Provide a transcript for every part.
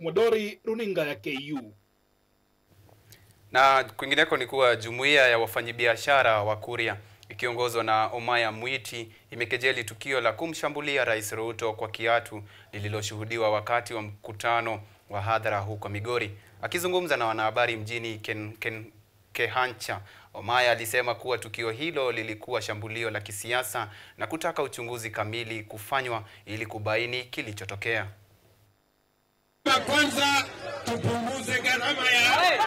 Modori, runinga ya KU. Na kwingineko ni kuwa jumuiya ya wafanyabiashara wa Kuria ikiongozwa na Omaya Mwiti imekejeli tukio la kumshambulia Rais Ruto kwa kiatu lililoshuhudiwa wakati wa mkutano wa hadhara huko Migori. Akizungumza na wanahabari mjini Kehancha, Omaya alisema kuwa tukio hilo lilikuwa shambulio la kisiasa na kutaka uchunguzi kamili kufanywa ili kubaini kilichotokea. Kwanza tupunguze gharama ya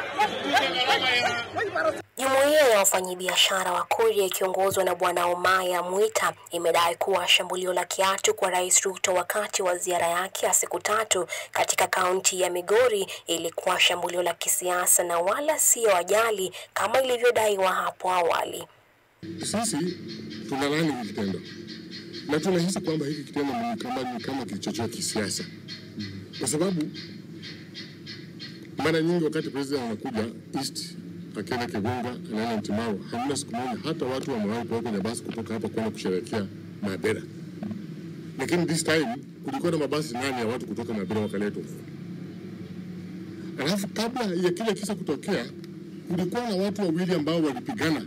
Jumuiya ya wafanyabiashara wa Kuria ikiongozwa na Bwana Omaya Mwita imedai kuwa shambulio la kiatu kwa Rais Ruto wakati wa ziara yake ya siku 3 katika kaunti ya Migori ilikuwa shambulio la kisiasa na wala sio ajali kama ilivyodaiwa hapo awali. Sisi tunalaani hiki kitendo. Na tunahisi kwamba hiki kitendo ni kama kilichochochewa kisiasa. Kwa sababu mara nyingi wakati president anakuja East akienda Kegonga anaenda Ntimao, hamna siku moja hata watu wamewahi kutoka kwenye basi kutoka hapa kwenda kusherehekea Mabera. Lakini this time kulikuwa na mabasi 8 ya watu kutoka Mabera wakaletwa. Alafu kabla ya kile kisa kutokea kulikuwa na watu wawili ambao walipigana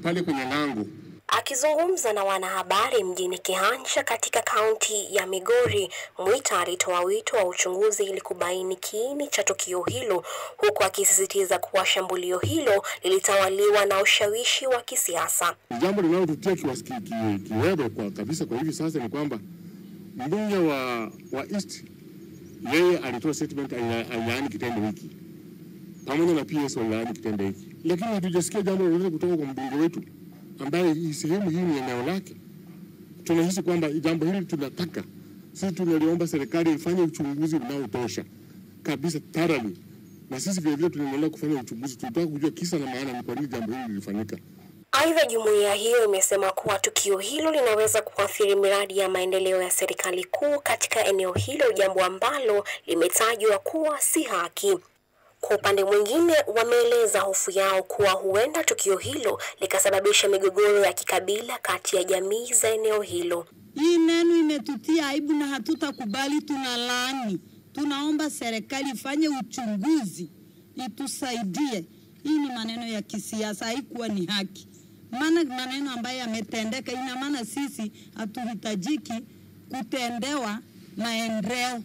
pale kwenye lango. Akizungumza na wanahabari mjini Kehancha katika kaunti ya Migori, Mwita alitoa wito wa uchunguzi ili kubaini kiini cha tukio hilo, huku akisisitiza kuwa shambulio hilo lilitawaliwa na ushawishi wa kisiasa. Jambo linalotutia kiwewe kwa kabisa kwa hivi sasa ni kwamba mbunge wa East yeye alitoa statement ayaani kitendo hiki. Pamoja na PS walaani kitendo hiki. Lakini hatujasikia jambo lolote kutoka kwa mbunge wetu ambaye sehemu hii ni eneo lake. Tunahisi kwamba jambo hili tunataka, sisi tunaliomba serikali ifanye uchunguzi unaotosha kabisa thoroughly. Na sisi vile vile tunaendelea kufanya uchunguzi, tunataka kujua kisa na maana ni kwa nini jambo hili lilifanyika. Aidha, jumuiya hiyo imesema kuwa tukio hilo linaweza kuathiri miradi ya maendeleo ya serikali kuu katika eneo hilo, jambo ambalo limetajwa kuwa si haki. Kwa upande mwingine, wameeleza hofu yao kuwa huenda tukio hilo likasababisha migogoro ya kikabila kati ya jamii za eneo hilo. Hii neno imetutia aibu na hatutakubali, tunalaani. Tunaomba serikali ifanye uchunguzi, itusaidie. Hii ni maneno ya kisiasa, haikuwa ni haki. Maana maneno ambayo yametendeka, ina maana sisi hatuhitajiki kutendewa maendeleo.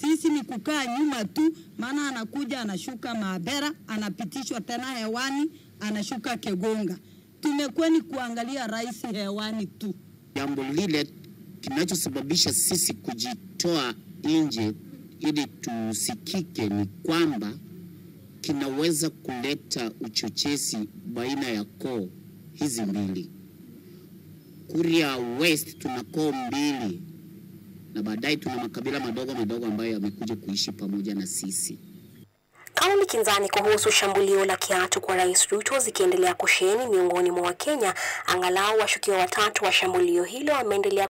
Sisi ni kukaa nyuma tu, maana anakuja anashuka Mabera, anapitishwa tena hewani, anashuka Kegonga. Tumekuwa ni kuangalia rais hewani tu. Jambo lile kinachosababisha sisi kujitoa nje ili tusikike ni kwamba kinaweza kuleta uchochezi baina ya koo hizi mbili. Kuria West tuna koo mbili. Na baadaye tuna makabila madogo ambayo yamekuja kuishi pamoja na sisi. Kauli kinzani kuhusu shambulio la kiatu kwa Rais Ruto zikiendelea kusheheni miongoni mwa Wakenya, angalau washukiwa 3 wa shambulio hilo wameendelea